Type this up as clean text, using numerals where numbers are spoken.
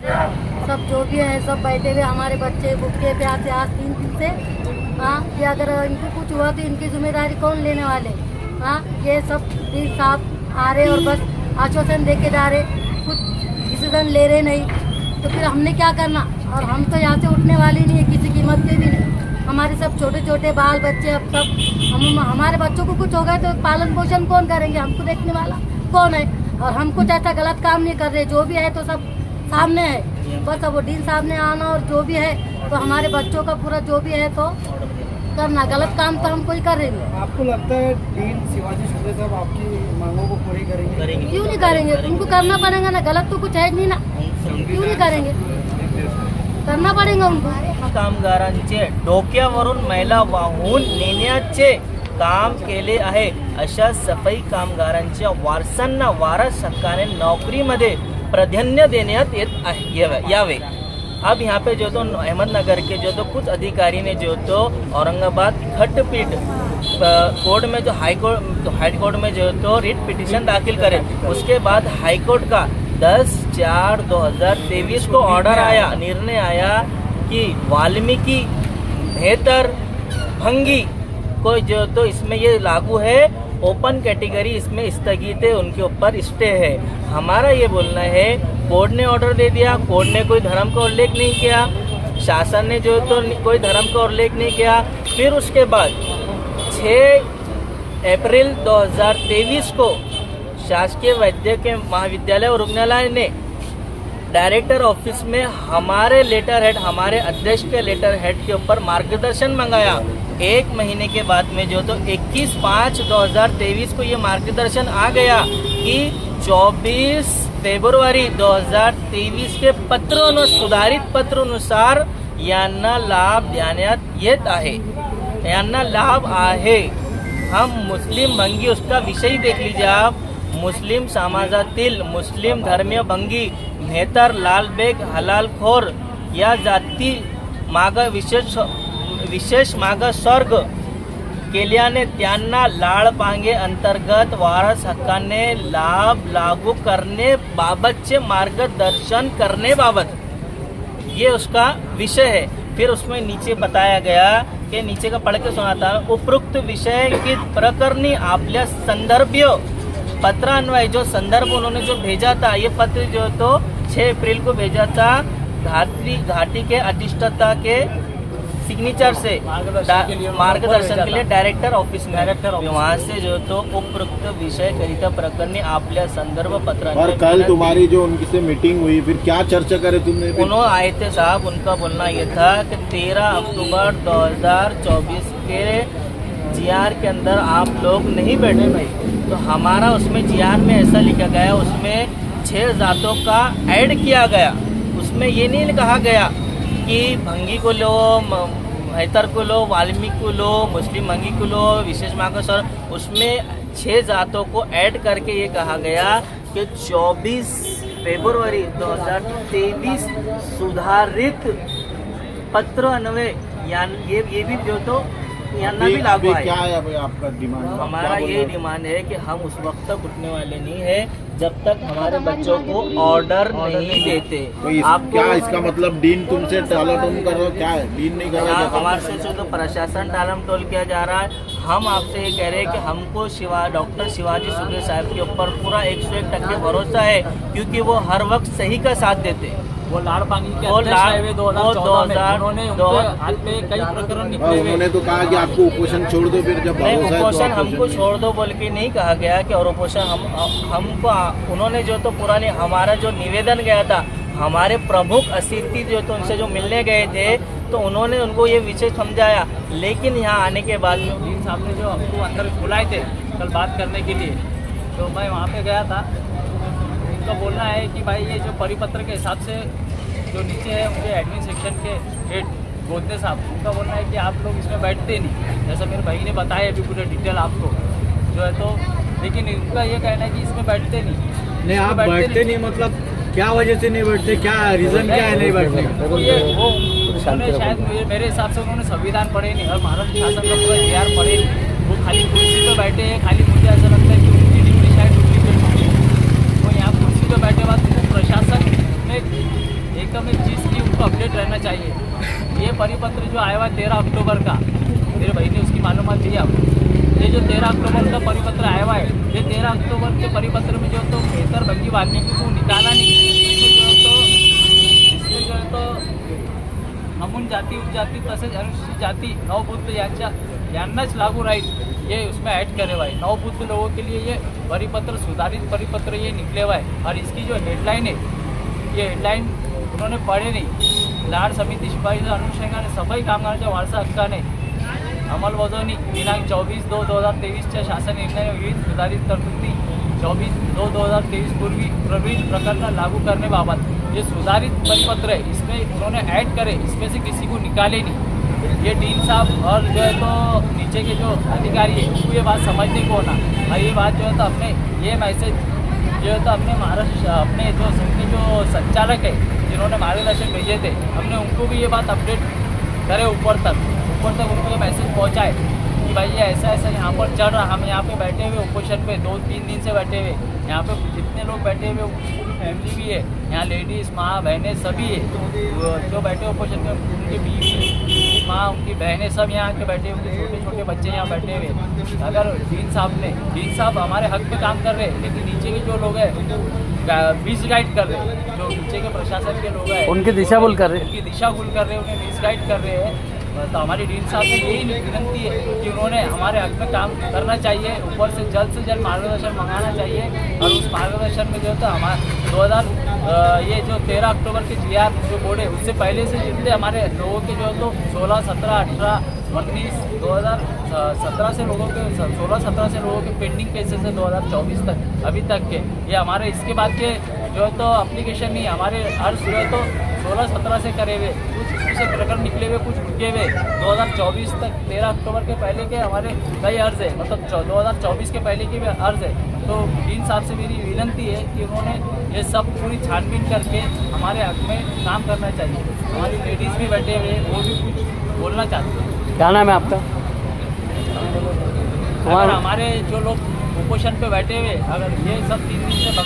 सब जो भी है सब बैठे हुए हमारे बच्चे भूखे प्यासे आज 3 दिन से। हाँ, कि अगर इनको कुछ हुआ तो इनकी जिम्मेदारी कौन लेने वाले। हाँ, ये सब भी साफ आ रहे और बस आश्वासन दे के जा रहे, कुछ डिसीजन ले रहे नहीं। तो फिर हमने क्या करना। और हम तो यहाँ से उठने वाले नहीं है, किसी कीमत पे भी नहीं। हमारे सब छोटे छोटे बाल बच्चे अब सब हमारे बच्चों को कुछ हो गया तो पालन पोषण कौन करेंगे, हमको देखने वाला कौन है। और हम कुछ ऐसा गलत काम नहीं कर रहे, जो भी है तो सब सामने है। बस अब वो डीन सामने आना और जो भी है तो हमारे बच्चों का पूरा जो भी है तो करना। गलत काम तो हम कोई कर रहे नहीं। आपको लगता है डीन शिवाजी शुक्ला साहब आपकी मांगों को पूरी करेंगे? क्यों नहीं करेंगे, उनको करना पड़ेगा ना। गलत तो कुछ है नहीं ना, क्यों नहीं करेंगे, करना पड़ेगा उनको। कामगारांचे डोक्यावरून महिला वाहून नेण्याचे काम केले आहे अशा सफाई कामगारांच्या वारसांना वारस हक्काने नोकरीमध्ये प्राधान्य देण्यात येत आहे यावे। अब यहाँ पे जो तो अहमदनगर के जो तो कुछ अधिकारी ने जो तो औरंगाबाद खंडपीठ कोर्ट में जो हाई कोर्ट में जो तो रिट पिटीशन दाखिल करे, उसके बाद हाई कोर्ट का 10/4/2023 को ऑर्डर आया, निर्णय आया कि वाल्मीकि मेहतर भंगी को जो तो इसमें ये लागू है, ओपन कैटेगरी इसमें स्थगित है, उनके ऊपर स्टे है। हमारा ये बोलना है कोर्ट ने ऑर्डर दे दिया, कोर्ट ने कोई धर्म का उल्लेख नहीं किया, शासन ने जो तो कोई धर्म का उल्लेख नहीं किया। फिर उसके बाद 6 अप्रैल 2023 को शासकीय वैद्यकीय महाविद्यालय और रुग्णालय ने डायरेक्टर ऑफिस में हमारे लेटर हेड, हमारे अध्यक्ष के लेटर हेड के ऊपर मार्गदर्शन मंगाया। 1 महीने के बाद में जो तो 21/5/2023 को ये मार्गदर्शन आ गया कि 24 फेब्रुवारी 2023 के पत्रानुसार, सुधारित पत्रानुसार यांना लाभ देण्यात येत आहे, यांना लाभ आहे। हम मुस्लिम भंगी उसका विषय देख लीजिए आप। मुस्लिम समाजातील मुस्लिम धर्मीय भंगी मेहतर लालबेग हलालखोर या जाती विशेष मागासवर्ग केल्याने त्यांना लाळपांगे अंतर्गत वारस हक्काने लाभ लागू करने बाबतचे मार्गदर्शन करने बाबत ये उसका विषय है। फिर उसमें नीचे बताया गया कि नीचे का पढ़ के सुनाता, उपरोक्त विषय की प्रकरणी आपल्या संदर्भीय पत्रान्वय जो संदर्भ उन्होंने जो भेजा था, ये पत्र जो तो 6 अप्रैल को भेजा था घाटी के अधिष्ठाता के सिग्नेचर से मार्गदर्शन के लिए डायरेक्टर ऑफिस में वहाँ से जो तो उपरोक्त विषय करिता प्रकरणी आपल्या संदर्भ पत्र। और कल तुम्हारी जो उनकी से मीटिंग हुई, फिर क्या चर्चा करे तुमने? उन्होंने आए थे साहब, उनका बोलना ये था कि 13 अक्टूबर 2024 के जीआर के अंदर आप लोग नहीं बैठे भाई, तो हमारा उसमें जीआर में ऐसा लिखा गया, उसमें 6 जातों का ऐड किया गया। उसमें ये नहीं कहा गया कि भंगी को लो, मेहतर को लो, वाल्मीकि को लो, मुस्लिम भंगी को लो, विशेष मागासर, उसमें 6 जातों को ऐड करके ये कहा गया कि 24 फरवरी 2023 सुधारित पत्र अन्वय ये भी जो तो यहाँ भी लागू है। क्या है भाई आपका डिमांड? हमारा ये डिमांड है कि हम उस वक्त तक उठने वाले नहीं है जब तक हमारे बच्चों को ऑर्डर नहीं देते। आप क्या इसका मतलब डीन तुमसे टालमटोल कर रहे हो? क्या है डीन नहीं कर रहा? हमारे से तो प्रशासन टालमटोल किया जा रहा है। हम आपसे ये कह रहे हैं कि हमको डॉक्टर शिवाजी शुक्ला साहब के ऊपर पूरा 101% भरोसा है, क्योंकि वो हर वक्त सही का साथ देते हैं। वो लाड़पांगी के अध्यक्ष है, वे 2014 में उन्होंने उनके हाथ में कई प्रकरण निकले हुए। उन्होंने तो कहा कि आपको उपोषण छोड़ दो, फिर जब नहीं उपोषण हमको छोड़ दो बोल के नहीं कहा गया कि और उपोषण हमको उन्होंने जो तो पुराने हमारा जो निवेदन गया था, हमारे प्रमुख अतिथि जो तो उनसे जो मिलने गए थे, तो उन्होंने उनको ये विषय समझाया। लेकिन यहाँ आने के बाद डीन साहब ने जो हमको अंदर बुलाए थे कल बात करने के लिए, तो मैं वहाँ पे गया था। उनका बोलना है कि भाई ये जो परिपत्र के हिसाब से जो नीचे है उनके एडमिन सेक्शन के हेड गोदने साहब, उनका बोलना है कि आप लोग इसमें बैठते नहीं, जैसा मेरे भाई ने बताया अभी पूरे डिटेल आपको जो है। तो लेकिन इनका ये कहना है कि इसमें बैठते नहीं। आप बैठते नहीं मतलब क्या वजह से नहीं बैठते, क्या रीज़न क्या है नहीं बैठने का? वो उन्होंने शायद मेरे हिसाब से उन्होंने संविधान पढ़े नहीं और महाराष्ट्र शासन का पूरा जीआर पढ़े नहीं। वो खाली कुर्सी पर बैठे हैं। खाली मुझे ऐसा लगता है कि उनकी डिग्री शायद उनकी पे बैठे, वो यहाँ कुर्सी पर बैठे बाद प्रशासन ने चाहिए। ये परिपत्र जो आया हुआ है 13 अक्टूबर का, मेरे भाई ने उसकी मालूमात दी आपको। ये जो 13 अक्टूबर का परिपत्र आया हुआ है, ये 13 अक्टूबर के परिपत्र में जो तो बेहतर भंगी वाल्मीकि को निकाला नहीं, इसमें जो है तो हमून जाती उपजाती तसेच अनुसूचित जाती नवबुद्ध यांनाच लागू राहील ये उसमें ऐड करे हुआ है। नवबुद्ध लोगों के लिए ये परिपत्र सुधारित परिपत्र ये निकले हुआ है। और इसकी जो हेडलाइन है, ये हेडलाइन उन्होंने पढ़े नहीं। लाड समिती शिपाईच्या अनुषंगाने सफाई कामगारांच्या वारसा हक्काने अंमलबजावणी दिनांक 24/2/2023च्या शासन निर्णयाने विविध सुधारित तरतुदी 24/2/2023 पूर्वी प्रविष्ट प्रकरण लागू करने बाबत ये सुधारित परिपत्र है, इसमें उन्होंने ऐड करे, इसमें से किसी को निकाले नहीं। ये डीन साहब और जो है तो नीचे के जो अधिकारी है उनको ये बात समझने को होना, और ये बात जो है तो अपने ये मैसेज जो है तो अपने महाराष्ट्र अपने जो संघ के जो संचालक है जिन्होंने मार्गदर्शन भेजे थे, हमने उनको भी ये बात अपडेट करे ऊपर तक उनको ये मैसेज पहुँचाए कि भाई ये ऐसा ऐसा यहाँ पर चल रहा। हम यहाँ पे बैठे हुए उपोषण पे 2-3 दिन से बैठे हुए, यहाँ पे जितने लोग बैठे हुए उनकी फैमिली भी है, यहाँ लेडीज़ माँ बहनें सभी है जो बैठे उपोषण में, उनकी बीवी उनकी माँ उनकी बहनें सब यहाँ आके बैठे हुए, उनके छोटे छोटे बच्चे यहाँ बैठे हुए। अगर डीन साहब हमारे हक पे काम कर रहे हैं, लेकिन नीचे के जो लोग हैं मिस गाइड कर रहे हैं, जो नीचे के प्रशासन के लोग हैं उनकी दिशा भूल कर रहे हैं, उनकी दिशा भूल कर रहे हैं, उन्हें मिस गाइड कर रहे हैं। तो हमारी डीन साहब से यही विनती है कि उन्होंने हमारे हक में काम करना चाहिए, ऊपर से जल्द मार्गदर्शन मंगाना चाहिए। और उस मार्गदर्शन में जो है तो हमारा ये जो 13 अक्टूबर के GR जो बोर्ड है, उससे पहले से जितने हमारे लोगों के जो है तो 16, 17, 18, 19, 2017 से लोगों के 16-17 से लोगों के पेंडिंग केसेस है 2024 तक अभी तक के। ये हमारे इसके बाद के जो है तो एप्लीकेशन नहीं, हमारे अर्ज जो है तो 16-17 से करे हुए, कुछ उसमें से प्रकरण निकले हुए, कुछ रुके हुए 2024 तक 13 अक्टूबर के पहले के हमारे कई अर्ज है, मतलब 2024 के पहले के भी अर्ज है। तो डीन साहब से मेरी विनती है कि उन्होंने ये सब पूरी छानबीन करके हमारे हक में काम करना चाहिए। हमारी लेडीज़ भी बैठे हुए, वो भी कुछ बोलना चाहते हैं। क्या नाम है आपका? अगर हमारे जो लोग कुपोषण पे बैठे हुए, अगर ये सब 3 दिन से